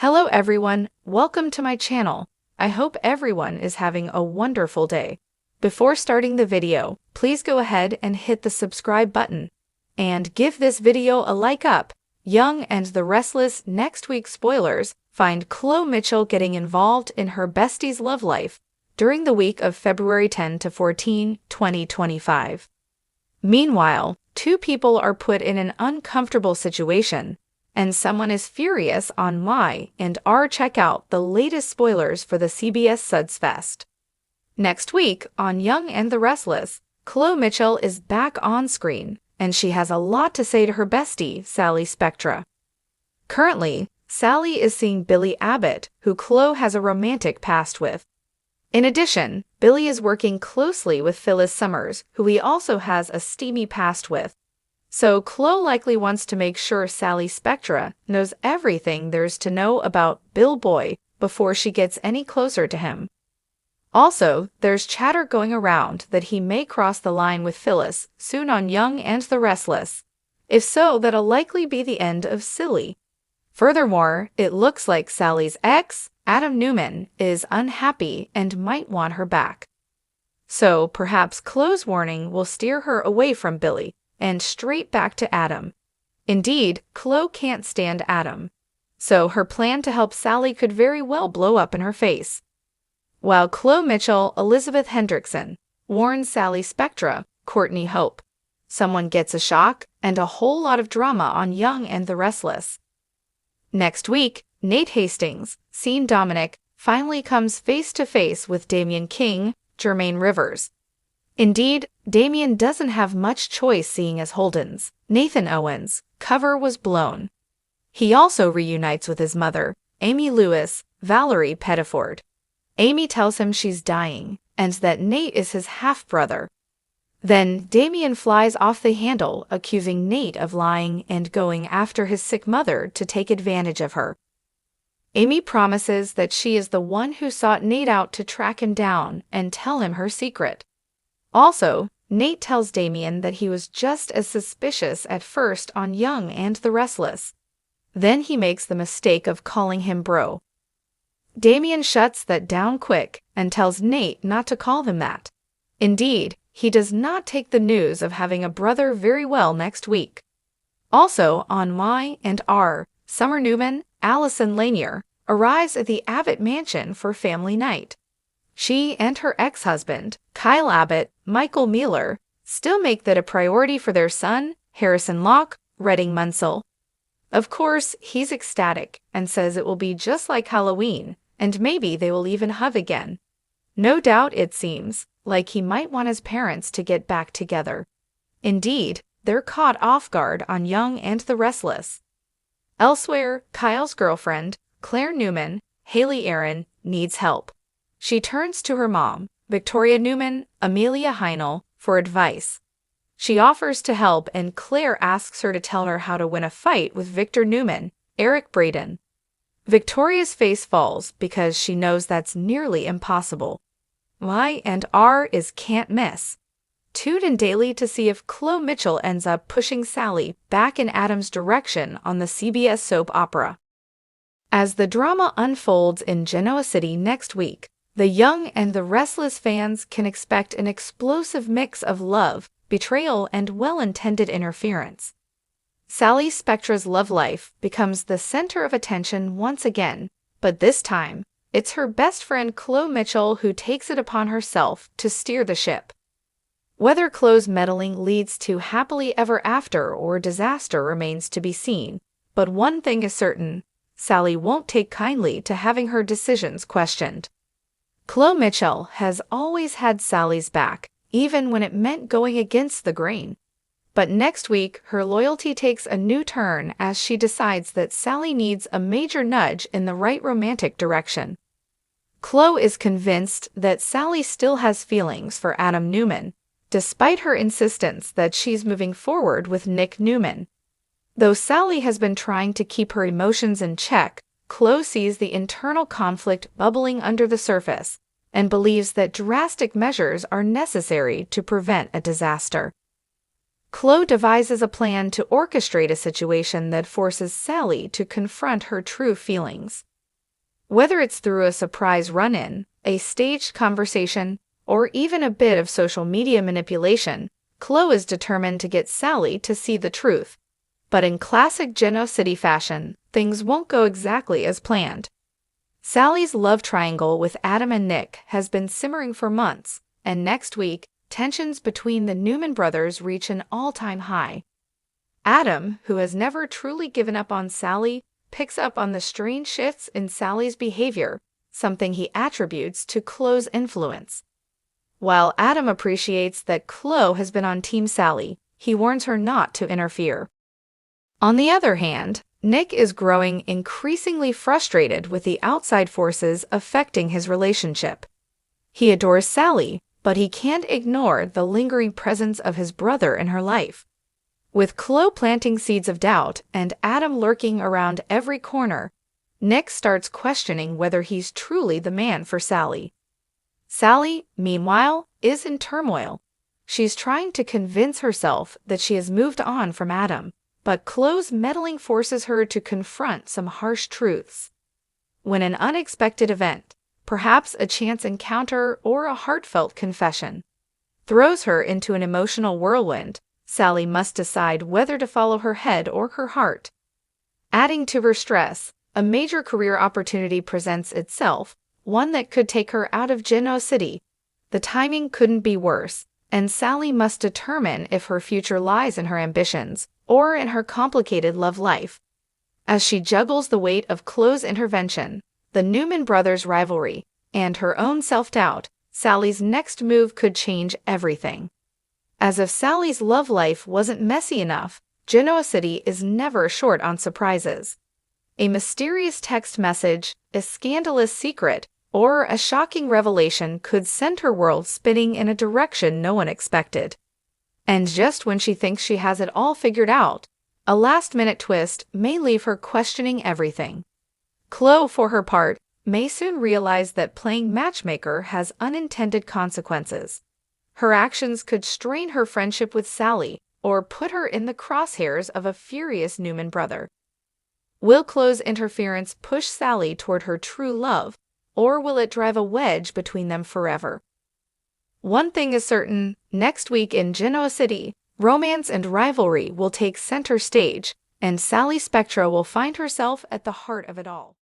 Hello everyone, welcome to my channel. I hope everyone is having a wonderful day. Before starting the video, please go ahead and hit the subscribe button. And give this video a like up. Young and the Restless next week spoilers find Chole Mitchell getting involved in her bestie's love life during the week of February 10 to 14, 2025. Meanwhile, two people are put in an uncomfortable situation, and someone is furious on Y&R. Check out the latest spoilers for the CBS Suds Fest. Next week on Young and the Restless, Chole Mitchell is back on screen, and she has a lot to say to her bestie, Sally Spectra. Currently, Sally is seeing Billy Abbott, who Chole has a romantic past with. In addition, Billy is working closely with Phyllis Summers, who he also has a steamy past with. So Chole likely wants to make sure Sally Spectra knows everything there's to know about Bill Boy before she gets any closer to him. Also, there's chatter going around that he may cross the line with Phyllis soon on Young and the Restless. If so, that'll likely be the end of Silly. Furthermore, it looks like Sally's ex, Adam Newman, is unhappy and might want her back. So perhaps Chloe's warning will steer her away from Billy and straight back to Adam. Indeed, Chole can't stand Adam, so her plan to help Sally could very well blow up in her face. While Chole Mitchell, Elizabeth Hendrickson, warns Sally Spectra, Courtney Hope. Someone gets a shock and a whole lot of drama on Young and the Restless. Next week, Nate Hastings, seen Dominic, finally comes face to face with Damian King, Jermaine Rivers. Indeed, Damian doesn't have much choice seeing as Holden's, Nathan Owens, cover was blown. He also reunites with his mother, Amy Lewis, Valerie Pettiford. Amy tells him she's dying, and that Nate is his half-brother. Then Damian flies off the handle, accusing Nate of lying and going after his sick mother to take advantage of her. Amy promises that she is the one who sought Nate out to track him down and tell him her secret. Also, Nate tells Damian that he was just as suspicious at first on Young and the Restless. Then he makes the mistake of calling him bro. Damian shuts that down quick and tells Nate not to call them that. Indeed, he does not take the news of having a brother very well next week. Also on Y&R, Summer Newman, Allison Lanier, arrives at the Abbott mansion for family night. She and her ex-husband, Kyle Abbott, Michael Mueller, still make that a priority for their son, Harrison Locke, Redding Munsell. Of course, he's ecstatic and says it will be just like Halloween, and maybe they will even hug again. No doubt it seems like he might want his parents to get back together. Indeed, they're caught off guard on Young and the Restless. Elsewhere, Kyle's girlfriend, Claire Newman, Haley Aaron, needs help. She turns to her mom, Victoria Newman, Amelia Heinel, for advice. She offers to help, and Claire asks her to tell her how to win a fight with Victor Newman, Eric Braden. Victoria's face falls because she knows that's nearly impossible. Y&R is can't miss. Tune in daily to see if Chole Mitchell ends up pushing Sally back in Adam's direction on the CBS soap opera. As the drama unfolds in Genoa City next week, the Young and the Restless fans can expect an explosive mix of love, betrayal, and well-intended interference. Sally Spectra's love life becomes the center of attention once again, but this time, it's her best friend Chole Mitchell who takes it upon herself to steer the ship. Whether Chloe's meddling leads to happily ever after or disaster remains to be seen, but one thing is certain: Sally won't take kindly to having her decisions questioned. Chole Mitchell has always had Sally's back, even when it meant going against the grain. But next week, her loyalty takes a new turn as she decides that Sally needs a major nudge in the right romantic direction. Chole is convinced that Sally still has feelings for Adam Newman, despite her insistence that she's moving forward with Nick Newman. Though Sally has been trying to keep her emotions in check, Chole sees the internal conflict bubbling under the surface and believes that drastic measures are necessary to prevent a disaster. Chole devises a plan to orchestrate a situation that forces Sally to confront her true feelings. Whether it's through a surprise run-in, a staged conversation, or even a bit of social media manipulation, Chole is determined to get Sally to see the truth. But in classic Geno City fashion, things won't go exactly as planned. Sally's love triangle with Adam and Nick has been simmering for months, and next week, tensions between the Newman brothers reach an all-time high. Adam, who has never truly given up on Sally, picks up on the strange shifts in Sally's behavior, something he attributes to Chole's influence. While Adam appreciates that Chole has been on Team Sally, he warns her not to interfere. On the other hand, Nick is growing increasingly frustrated with the outside forces affecting his relationship. He adores Sally, but he can't ignore the lingering presence of his brother in her life. With Chole planting seeds of doubt and Adam lurking around every corner, Nick starts questioning whether he's truly the man for Sally. Sally, meanwhile, is in turmoil. She's trying to convince herself that she has moved on from Adam, but Chole's meddling forces her to confront some harsh truths. When an unexpected event, perhaps a chance encounter or a heartfelt confession, throws her into an emotional whirlwind, Sally must decide whether to follow her head or her heart. Adding to her stress, a major career opportunity presents itself, one that could take her out of Geno City. The timing couldn't be worse, and Sally must determine if her future lies in her ambitions or in her complicated love life. As she juggles the weight of Chole's intervention, the Newman brothers' rivalry, and her own self-doubt, Sally's next move could change everything. As if Sally's love life wasn't messy enough, Geno City is never short on surprises. A mysterious text message, a scandalous secret, or a shocking revelation could send her world spinning in a direction no one expected. And just when she thinks she has it all figured out, a last-minute twist may leave her questioning everything. Chole, for her part, may soon realize that playing matchmaker has unintended consequences. Her actions could strain her friendship with Sally or put her in the crosshairs of a furious Newman brother. Will Chole's interference push Sally toward her true love, or will it drive a wedge between them forever? One thing is certain, next week in Geno City, romance and rivalry will take center stage, and Sally Spectra will find herself at the heart of it all.